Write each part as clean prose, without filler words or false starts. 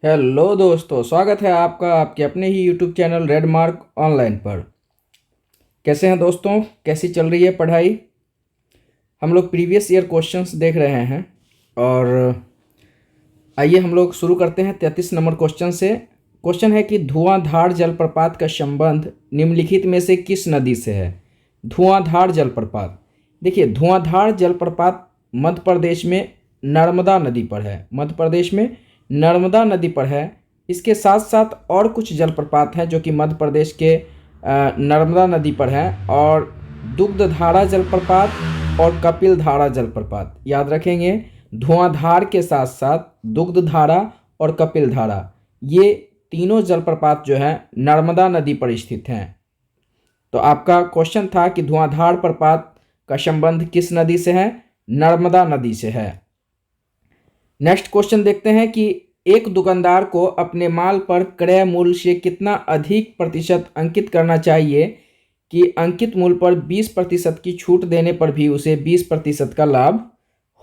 Hello दोस्तों, स्वागत है आपका आपके अपने ही YouTube channel red mark online पर। कैसे हैं दोस्तों, कैसी चल रही है पढ़ाई? हम लोग प्रीवियस ईयर क्वेश्चंस देख रहे हैं और आइए हम लोग शुरू करते हैं 33 नंबर क्वेश्चन से। क्वेश्चन है कि धुआंधार जलप्रपात का संबंध निम्नलिखित में से किस नदी से है? धुआंधार जलप्रपात, देखिए धुआंधार जलप्रपात मध्य प्रदेश में नर्मदा नदी पर है। मध्य प्रदेश में नर्मदा नदी पर है। इसके साथ साथ और कुछ जलप्रपात हैं जो कि मध्य प्रदेश के नर्मदा नदी पर हैं, और दुग्धधारा जलप्रपात और कपिलधारा जलप्रपात। याद रखेंगे, धुआंधार के साथ साथ दुग्धधारा और कपिलधारा, ये तीनों जलप्रपात जो हैं नर्मदा नदी पर स्थित हैं। तो आपका क्वेश्चन था कि धुआंधार प्रपात का संबंध किस नदी से है? नर्मदा नदी से है। नेक्स्ट क्वेश्चन देखते हैं कि एक दुकानदार को अपने माल पर क्रय मूल्य से कितना अधिक प्रतिशत अंकित करना चाहिए कि अंकित मूल्य पर 20% की छूट देने पर भी उसे 20% का लाभ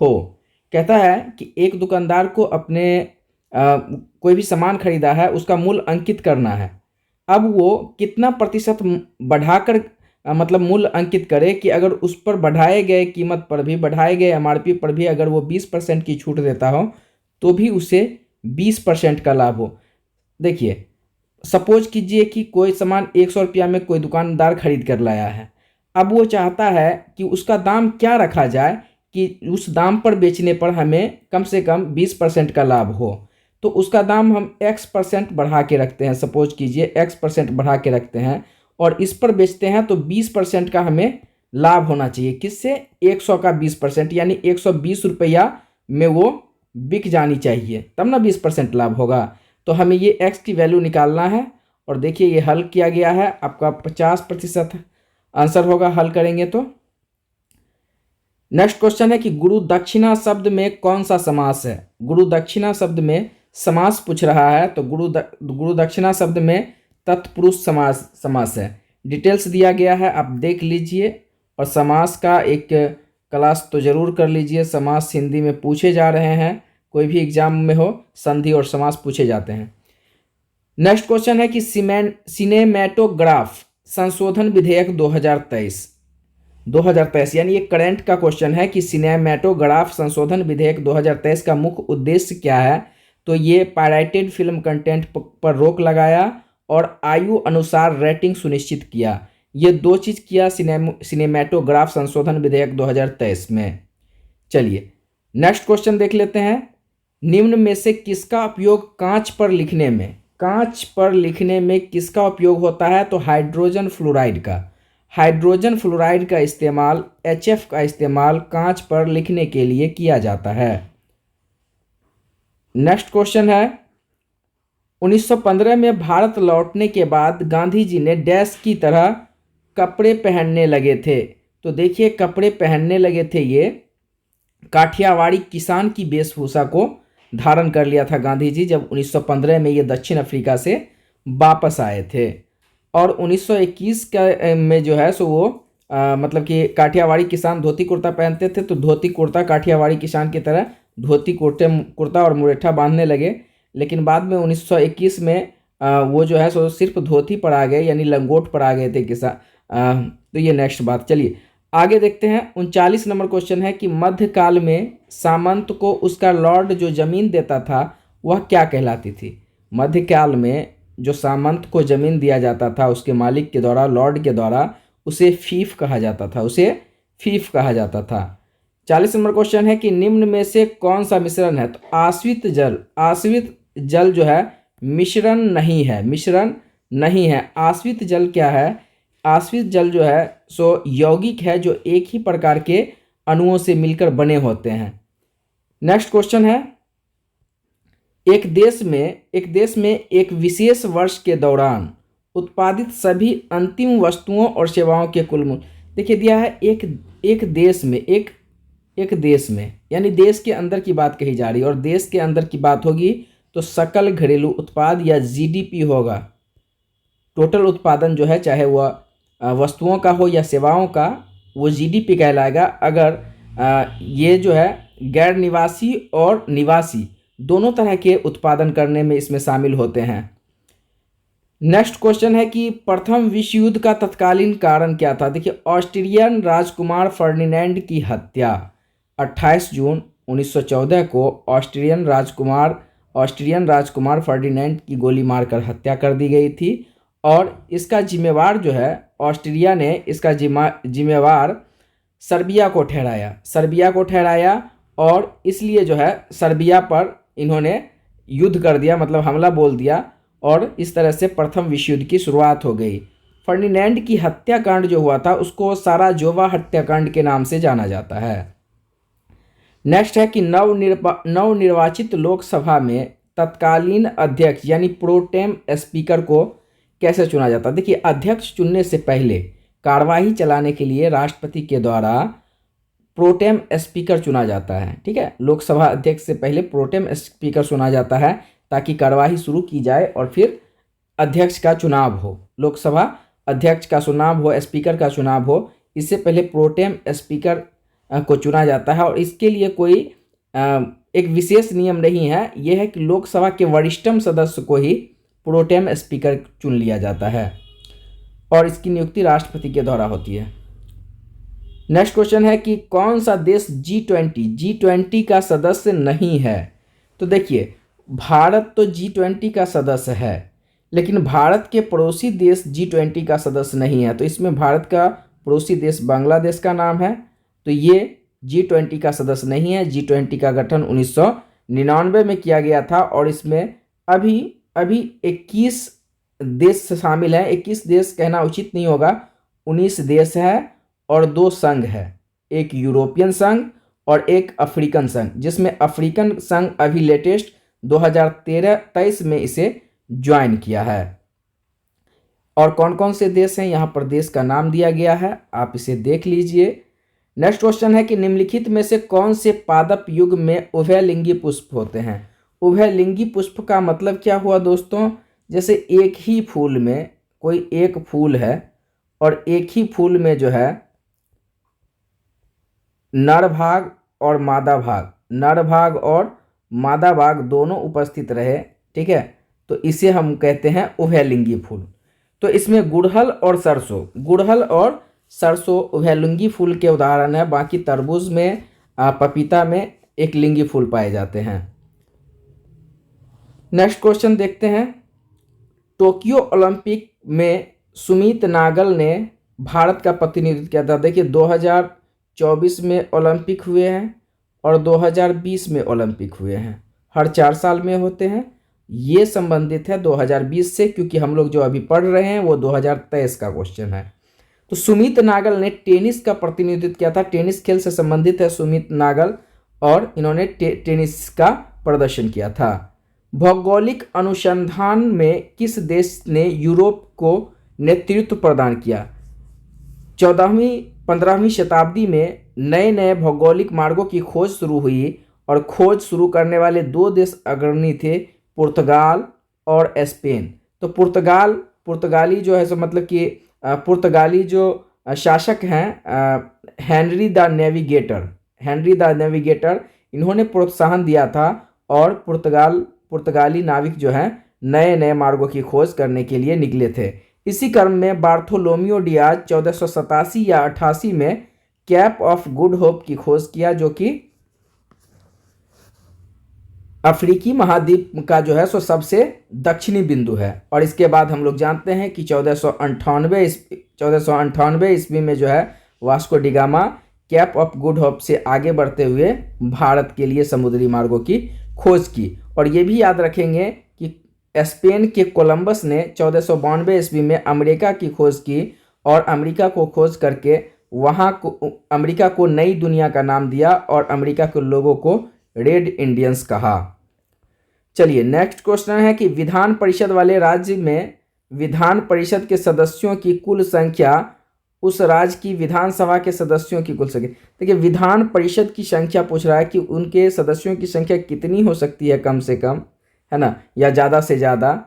हो। कहता है कि एक दुकानदार को अपने कोई भी सामान खरीदा है, उसका मूल्य अंकित करना है। अब वो कितना प्रतिशत बढ़ाकर मतलब मूल्य अंकित करे कि अगर उस पर बढ़ाए गए कीमत पर भी, बढ़ाए गए एमआरपी पर भी अगर वो 20% की छूट देता हो तो भी उसे 20% का लाभ हो। देखिए, सपोज कीजिए कि कोई सामान 100 रुपया में कोई दुकानदार खरीद कर लाया है। अब वो चाहता है कि उसका दाम क्या रखा जाए कि उस दाम पर बेचने पर हमें कम से कम 20% का लाभ हो। तो उसका दाम हम X% बढ़ा के रखते हैं। सपोज कीजिए X% बढ़ा के रखते हैं और इस पर बेचते हैं तो 20% का हमें लाभ होना चाहिए। किससे? 100 का 20%, यानी 120 रुपया में वो बिक जानी चाहिए, तब ना 20% लाभ होगा। तो हमें ये x की वैल्यू निकालना है और देखिए ये हल किया गया है। आपका 50% आंसर होगा हल करेंगे तो। नेक्स्ट क्वेश्चन है कि गुरु दक्षिणा शब्द में कौन सा समास है? गुरु दक्षिणा शब्द में समास पूछ रहा है, तो गुरु दक्षिणा शब्द में तत्पुरुष समास है। डिटेल्स दिया गया है, आप देख लीजिए और समास का एक क्लास तो जरूर कर लीजिए। समास हिंदी में पूछे जा रहे हैं, कोई भी एग्जाम में हो संधि और समास पूछे जाते हैं। नेक्स्ट क्वेश्चन है कि सिनेमैटोग्राफ संशोधन विधेयक 2023 यानी ये करंट का क्वेश्चन है कि सिनेमैटोग्राफ संशोधन विधेयक 2023 का मुख्य उद्देश्य क्या है? तो ये पायरेटेड फिल्म कंटेंट पर रोक लगाया और आयु अनुसार रेटिंग सुनिश्चित किया। ये दो चीज़ किया सिनेमैटोग्राफ संशोधन विधेयक 2023 में। चलिए नेक्स्ट क्वेश्चन देख लेते हैं। निम्न में से किसका उपयोग कांच पर लिखने में किसका उपयोग होता है? तो हाइड्रोजन फ्लोराइड का इस्तेमाल, HF का इस्तेमाल कांच पर लिखने के लिए किया जाता है। नेक्स्ट क्वेश्चन है 1915 में भारत लौटने के बाद गांधी जी ने डैश की तरह कपड़े पहनने लगे थे। तो देखिए कपड़े पहनने लगे थे, ये काठियावाड़ी किसान की वेशभूषा को धारण कर लिया था गांधी जी जब 1915 में ये दक्षिण अफ्रीका से वापस आए थे। और 1921 में जो है सो वो मतलब कि काठियावाड़ी किसान धोती कुर्ता पहनते थे, तो धोती कुर्ता काठियावाड़ी किसान की तरह धोती कुर्ता और मुरेठा बांधने लगे। लेकिन बाद में 1921 में वो जो है सो सिर्फ धोती पर आ गए, यानी लंगोट पर आ गए थे किसान। तो ये नेक्स्ट बात। चलिए आगे देखते हैं। 39 नंबर क्वेश्चन है कि मध्यकाल में सामंत को उसका लॉर्ड जो जमीन देता था वह क्या कहलाती थी? मध्यकाल में जो सामंत को जमीन दिया जाता था उसके मालिक के द्वारा, लॉर्ड के द्वारा, उसे फीफ कहा जाता था। 40 नंबर क्वेश्चन है कि निम्न में से कौन सा मिश्रण है? तो आश्रित जल जो है मिश्रण नहीं है। आश्रित जल क्या है? आश्रित जल जो है सो यौगिक है जो एक ही प्रकार के अणुओं से मिलकर बने होते हैं। नेक्स्ट क्वेश्चन है एक देश में एक विशेष वर्ष के दौरान उत्पादित सभी अंतिम वस्तुओं और सेवाओं के कुल मूल्य। देखिए दिया है एक देश में यानी देश के अंदर की बात कही जा रही है, और देश के अंदर की बात होगी तो सकल घरेलू उत्पाद या GDP होगा। टोटल उत्पादन जो है, चाहे वह वस्तुओं का हो या सेवाओं का, वो GDP कहलाएगा। अगर ये जो है गैर निवासी और निवासी दोनों तरह के उत्पादन करने में इसमें शामिल होते हैं। नेक्स्ट क्वेश्चन है कि प्रथम विश्व युद्ध का तत्कालीन कारण क्या था। देखिए, ऑस्ट्रियन राजकुमार फर्डिनेंड की हत्या 28 जून 1914 को ऑस्ट्रियन राजकुमार फर्डिनेंड की गोली मारकर हत्या कर दी गई थी और इसका जिम्मेवार जो है ऑस्ट्रिया ने इसका जिम्मेवार सर्बिया को ठहराया और इसलिए जो है सर्बिया पर इन्होंने युद्ध कर दिया, मतलब हमला बोल दिया और इस तरह से प्रथम विश्व युद्ध की शुरुआत हो गई। फर्डिनेंड की हत्याकांड जो हुआ था उसको साराजोवा हत्याकांड के नाम से जाना जाता है। नेक्स्ट है कि नवनिर्वाचित लोकसभा में तत्कालीन अध्यक्ष यानी प्रोटेम स्पीकर को कैसे चुना जाता है। देखिए, अध्यक्ष चुनने से पहले कार्यवाही चलाने के लिए राष्ट्रपति के द्वारा प्रोटेम स्पीकर चुना जाता है। ठीक है, लोकसभा अध्यक्ष से पहले प्रोटेम स्पीकर चुना जाता है ताकि कार्यवाही शुरू की जाए और फिर अध्यक्ष का चुनाव हो, लोकसभा अध्यक्ष का चुनाव हो, स्पीकर का चुनाव हो। इससे पहले प्रोटेम स्पीकर को चुना जाता है और इसके लिए कोई एक विशेष नियम नहीं है। यह है कि लोकसभा के वरिष्ठतम सदस्य को ही प्रोटेम स्पीकर चुन लिया जाता है और इसकी नियुक्ति राष्ट्रपति के द्वारा होती है। नेक्स्ट क्वेश्चन है कि कौन सा देश G20 का सदस्य नहीं है। तो देखिए, भारत तो G20 का सदस्य है, लेकिन भारत के पड़ोसी देश G20 का सदस्य नहीं है। तो इसमें भारत का पड़ोसी देश बांग्लादेश का नाम है, तो ये G20 का सदस्य नहीं है। G20 का गठन 1999 में किया गया था और इसमें अभी 21 देश शामिल हैं। 21 देश कहना उचित नहीं होगा, 19 देश है और 2 संघ है, एक यूरोपियन संघ और एक अफ्रीकन संघ, जिसमें अफ्रीकन संघ अभी लेटेस्ट 2023 में इसे ज्वाइन किया है। और कौन कौन से देश हैं यहाँ पर देश का नाम दिया गया है, आप इसे देख लीजिए। नेक्स्ट क्वेश्चन है कि निम्नलिखित में से कौन से पादप युग में उभयलिंगी पुष्प होते हैं। उभयलिंगी पुष्प का मतलब क्या हुआ दोस्तों, जैसे एक ही फूल में कोई एक फूल है और एक ही फूल में जो है नर भाग और मादा भाग दोनों उपस्थित रहे। ठीक है, तो इसे हम कहते हैं उभयलिंगी फूल। तो इसमें गुड़हल और सरसों उभयलिंगी फूल के उदाहरण है। बाकी तरबूज में पपीता में एक लिंगी फूल पाए जाते हैं। नेक्स्ट क्वेश्चन देखते हैं। टोक्यो ओलंपिक में सुमित नागल ने भारत का प्रतिनिधित्व किया था। देखिए, 2024 में ओलंपिक हुए हैं और 2020 में ओलंपिक हुए हैं, हर 4 साल में होते हैं। ये संबंधित है 2020 से, क्योंकि हम लोग जो अभी पढ़ रहे हैं वो 2023 का क्वेश्चन है। तो सुमित नागल ने टेनिस का प्रतिनिधित्व किया था। टेनिस खेल से संबंधित है सुमित नागल और इन्होंने टेनिस का प्रदर्शन किया था। भौगोलिक अनुसंधान में किस देश ने यूरोप को नेतृत्व प्रदान किया। 14वीं-15वीं शताब्दी में नए भौगोलिक मार्गों की खोज शुरू हुई और खोज शुरू करने वाले 2 देश अग्रणी थे, पुर्तगाल और स्पेन। तो पुर्तगाली जो है सो मतलब कि पुर्तगाली जो शासक हैं हेनरी द नेविगेटर इन्होंने प्रोत्साहन दिया था और पुर्तगाली नाविक जो हैं नए मार्गों की खोज करने के लिए निकले थे। इसी क्रम में बार्थोलोमियो डियाज 1487 या 88 में कैप ऑफ गुड होप की खोज किया, जो कि अफ्रीकी महाद्वीप का जो है सो सबसे दक्षिणी बिंदु है। और इसके बाद हम लोग जानते हैं कि 1498 ईस्वी में जो है Vasco D gamma cap of good hope से आगे बढ़ते हुए भारत के लिए समुद्री मार्गों की खोज की। और ये भी याद रखेंगे कि स्पेन के कोलंबस ने 1492 ईस्वी में अमेरिका की खोज की और अमेरिका को खोज करके अमेरिका को नई दुनिया का नाम दिया और अमेरिका के लोगों को रेड इंडियंस कहा। चलिए, नेक्स्ट क्वेश्चन है कि विधान परिषद वाले राज्य में विधान परिषद के सदस्यों की कुल संख्या उस राज्य की विधानसभा के सदस्यों की कुल संख्या। देखिए, विधान परिषद की संख्या पूछ रहा है कि उनके सदस्यों की संख्या कितनी हो सकती है, कम से कम, है ना, या ज़्यादा से ज़्यादा,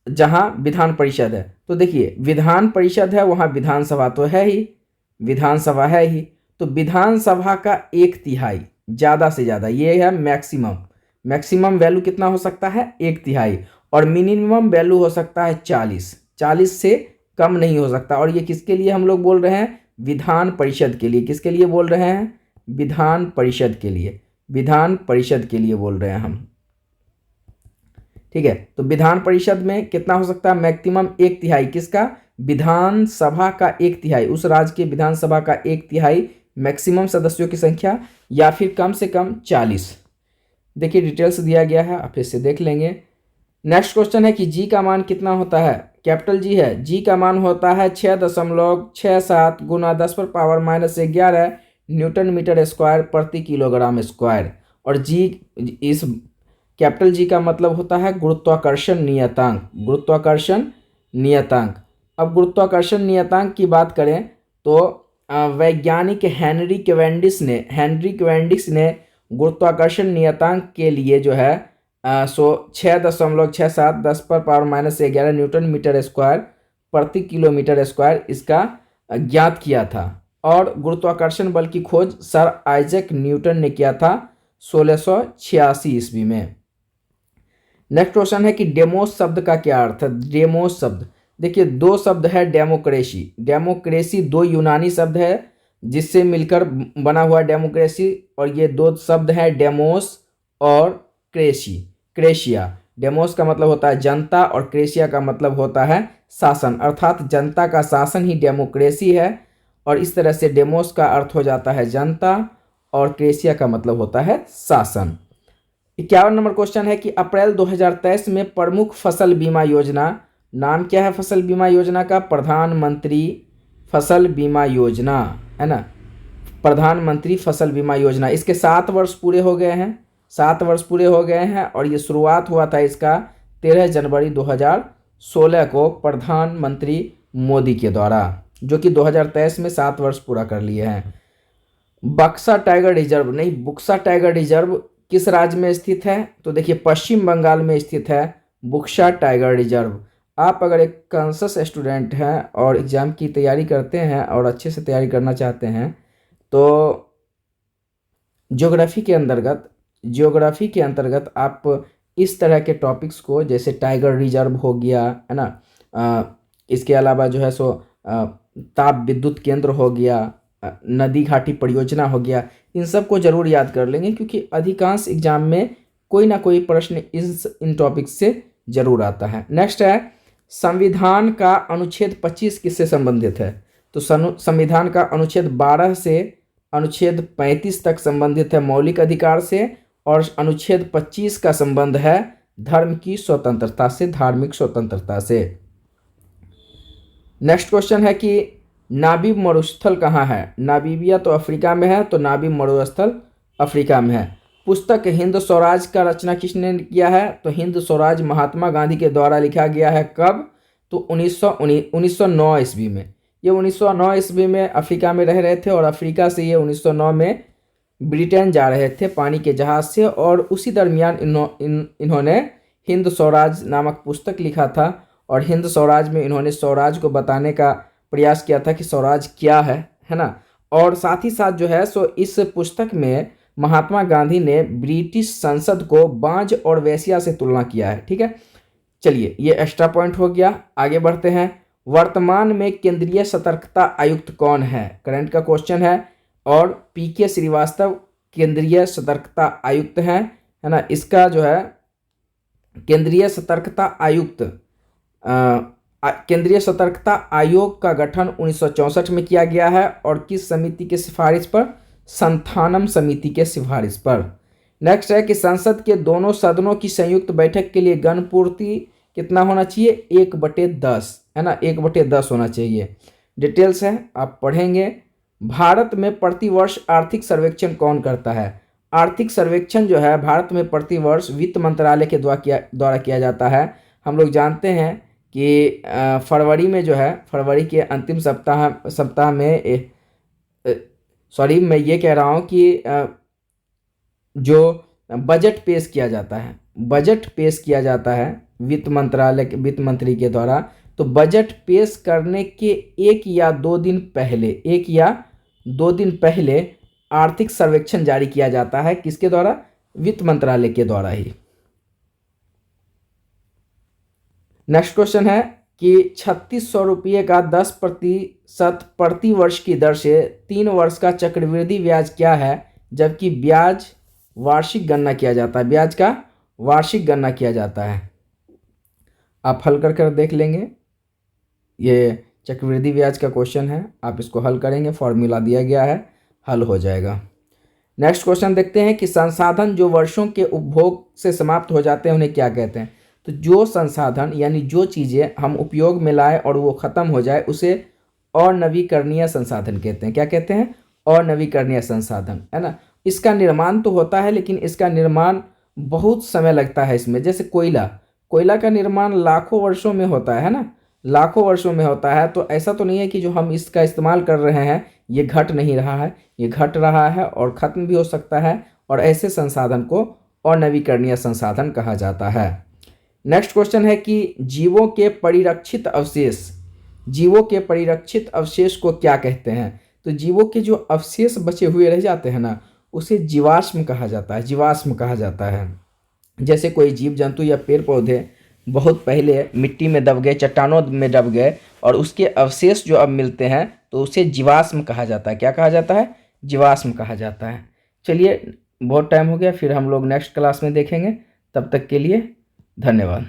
जहां विधान परिषद है। तो देखिए, विधान परिषद है वहां विधानसभा तो है ही, विधानसभा है ही, तो विधानसभा का 1/3 ज़्यादा से ज़्यादा, ये है मैक्सिमम। मैक्सिमम वैल्यू कितना हो सकता है 1/3 और मिनिमम वैल्यू हो सकता है 40 से कम नहीं हो सकता। और ये किसके लिए हम लोग बोल रहे हैं? विधान परिषद के लिए। किसके लिए बोल रहे हैं? विधान परिषद के लिए। विधान परिषद के लिए बोल रहे हैं हम, ठीक है। तो विधान परिषद में कितना हो सकता है? मैक्सिमम 1/3 किसका? विधानसभा का 1/3, उस राज्य के विधानसभा का 1/3 मैक्सिमम सदस्यों की संख्या, या फिर कम से कम 40। देखिए डिटेल्स दिया गया है, आप फिर से देख लेंगे। नेक्स्ट क्वेश्चन है कि जी का मान कितना होता है? कैपिटल जी है, जी का मान होता है 6.67 गुना 10⁻⁻11 न्यूटन मीटर स्क्वायर प्रति किलोग्राम स्क्वायर। और जी, इस कैपिटल जी का मतलब होता है गुरुत्वाकर्षण नियतांक। गुरुत्वाकर्षण नियतांक। अब गुरुत्वाकर्षण नियतांक की बात करें तो वैज्ञानिक हेनरी कैवेंडिश ने गुरुत्वाकर्षण नियतांक के लिए जो है 6.67 10⁻⁻11 न्यूटन मीटर स्क्वायर प्रति किलोमीटर स्क्वायर इसका ज्ञात किया था। और गुरुत्वाकर्षण बल की खोज सर आइजैक न्यूटन ने किया था 1686 ईस्वी में। नेक्स्ट क्वेश्चन है कि डेमोस शब्द का क्या अर्थ है? डेमोस शब्द, देखिए दो शब्द है डेमोक्रेसी। डेमोक्रेसी दो यूनानी शब्द है जिससे मिलकर बना हुआ डेमोक्रेसी, और ये दो शब्द हैं डेमोस और क्रेशिया। डेमोस का मतलब होता है जनता और क्रेशिया का मतलब होता है शासन, अर्थात जनता का शासन ही डेमोक्रेसी है। और इस तरह से डेमोस का अर्थ हो जाता है जनता और क्रेशिया का मतलब होता है शासन। 51 नंबर क्वेश्चन है कि अप्रैल 2023 में प्रमुख फसल बीमा योजना, नाम क्या है फसल बीमा योजना का? प्रधानमंत्री फसल बीमा योजना, है ना, प्रधानमंत्री फसल बीमा योजना। इसके 7 वर्ष पूरे हो गए हैं, 7 वर्ष पूरे हो गए हैं। और ये शुरुआत हुआ था इसका 13 जनवरी 2016 को प्रधानमंत्री मोदी के द्वारा, जो कि 2023 में 7 वर्ष पूरा कर लिए हैं। बक्सा टाइगर रिजर्व, नहीं बुक्सा टाइगर रिजर्व किस राज्य में स्थित है? तो देखिए पश्चिम बंगाल में स्थित है बुक्सा टाइगर रिजर्व। आप अगर एक कॉन्शियस स्टूडेंट हैं और एग्ज़ाम की तैयारी करते हैं और अच्छे से तैयारी करना चाहते हैं तो ज्योग्राफी के अंतर्गत आप इस तरह के टॉपिक्स को, जैसे टाइगर रिजर्व हो गया, है ना, इसके अलावा जो है सो ताप विद्युत केंद्र हो गया, नदी घाटी परियोजना हो गया, इन सब को जरूर याद कर लेंगे क्योंकि अधिकांश एग्जाम में कोई ना कोई प्रश्न इन टॉपिक्स से जरूर आता है। नेक्स्ट है संविधान का अनुच्छेद 25 किससे संबंधित है? तो संविधान का अनुच्छेद 12 से अनुच्छेद 35 तक संबंधित है मौलिक अधिकार से, और अनुच्छेद 25 का संबंध है धर्म की स्वतंत्रता से, धार्मिक स्वतंत्रता से। नेक्स्ट क्वेश्चन है कि नाबीब मरुस्थल कहाँ है? नामीबिया तो अफ्रीका में है, तो नाबीब मरुस्थल अफ्रीका में है। पुस्तक हिंद स्वराज का रचना किसने किया है? तो हिंद स्वराज महात्मा गांधी के द्वारा लिखा गया है। कब? तो 1909 ईस्वी में। ये 1909 ईस्वी में अफ्रीका में रह रहे थे और अफ्रीका से ये 1909 में ब्रिटेन जा रहे थे पानी के जहाज से, और उसी दरमियान इन्होंने हिंद स्वराज नामक पुस्तक लिखा था। और हिंद स्वराज में इन्होंने स्वराज को बताने का प्रयास किया था कि स्वराज क्या है ना। और साथ ही साथ जो है सो इस पुस्तक में महात्मा गांधी ने ब्रिटिश संसद को बांझ और वेश्या से तुलना किया है। ठीक है, चलिए ये एक्स्ट्रा पॉइंट हो गया। आगे बढ़ते हैं। वर्तमान में केंद्रीय सतर्कता आयुक्त कौन है? करंट का क्वेश्चन है। और पीके श्रीवास्तव केंद्रीय सतर्कता आयुक्त हैं, है ना। इसका जो है केंद्रीय सतर्कता आयोग का गठन 1964 में किया गया है। और किस समिति के सिफारिश पर? संथानम समिति के सिफारिश पर। नेक्स्ट है कि संसद के दोनों सदनों की संयुक्त बैठक के लिए गणपूर्ति कितना होना चाहिए? 1/10, है ना, 1/10 होना चाहिए। डिटेल्स है आप पढ़ेंगे। भारत में प्रतिवर्ष आर्थिक सर्वेक्षण कौन करता है? आर्थिक सर्वेक्षण जो है भारत में प्रतिवर्ष वित्त मंत्रालय के द्वारा किया जाता है। हम लोग जानते हैं कि फरवरी में जो है, फरवरी के अंतिम सप्ताह में सॉरी मैं ये कह रहा हूँ कि जो बजट पेश किया जाता है वित्त मंत्री के द्वारा। तो बजट पेश करने के 1 या 2 दिन पहले आर्थिक सर्वेक्षण जारी किया जाता है। किसके द्वारा? वित्त मंत्रालय के द्वारा ही। नेक्स्ट क्वेश्चन है कि 3600 रुपये का 10% प्रति वर्ष की दर से 3 वर्ष का चक्रवृद्धि ब्याज क्या है, जबकि ब्याज वार्षिक गणना किया जाता है, ब्याज का वार्षिक गणना किया जाता है। आप हल कर देख लेंगे। ये चक्रवृद्धि ब्याज का क्वेश्चन है, आप इसको हल करेंगे, फॉर्मूला दिया गया है, हल हो जाएगा। नेक्स्ट क्वेश्चन देखते हैं कि संसाधन जो वर्षों के उपभोग से समाप्त हो जाते हैं उन्हें क्या कहते हैं। तो जो संसाधन यानी जो चीज़ें हम उपयोग में लाए और वो ख़त्म हो जाए उसे अनवीकरणीय संसाधन कहते हैं। क्या कहते हैं? अनवीकरणीय संसाधन, है ना। इसका निर्माण तो होता है लेकिन इसका निर्माण बहुत समय लगता है इसमें। जैसे कोयला का निर्माण लाखों वर्षों में होता है ना, लाखों वर्षों में होता है। तो ऐसा तो नहीं है कि जो हम इसका इस्तेमाल कर रहे हैं ये घट नहीं रहा है, ये घट रहा है और ख़त्म भी हो सकता है, और ऐसे संसाधन को अनवीकरणीय संसाधन कहा जाता है। नेक्स्ट क्वेश्चन है कि जीवों के परिरक्षित अवशेष को क्या कहते हैं। तो जीवों के जो अवशेष बचे हुए रह जाते हैं ना उसे जीवाश्म कहा जाता है, जीवाश्म कहा जाता है। जैसे कोई जीव जंतु या पेड़ पौधे बहुत पहले मिट्टी में दब गए, चट्टानों में दब गए और उसके अवशेष जो अब मिलते हैं तो उसे जीवाश्म कहा जाता है। क्या कहा जाता है? जीवाश्म कहा जाता है। चलिए बहुत टाइम हो गया, फिर हम लोग नेक्स्ट क्लास में देखेंगे। तब तक के लिए धन्यवाद।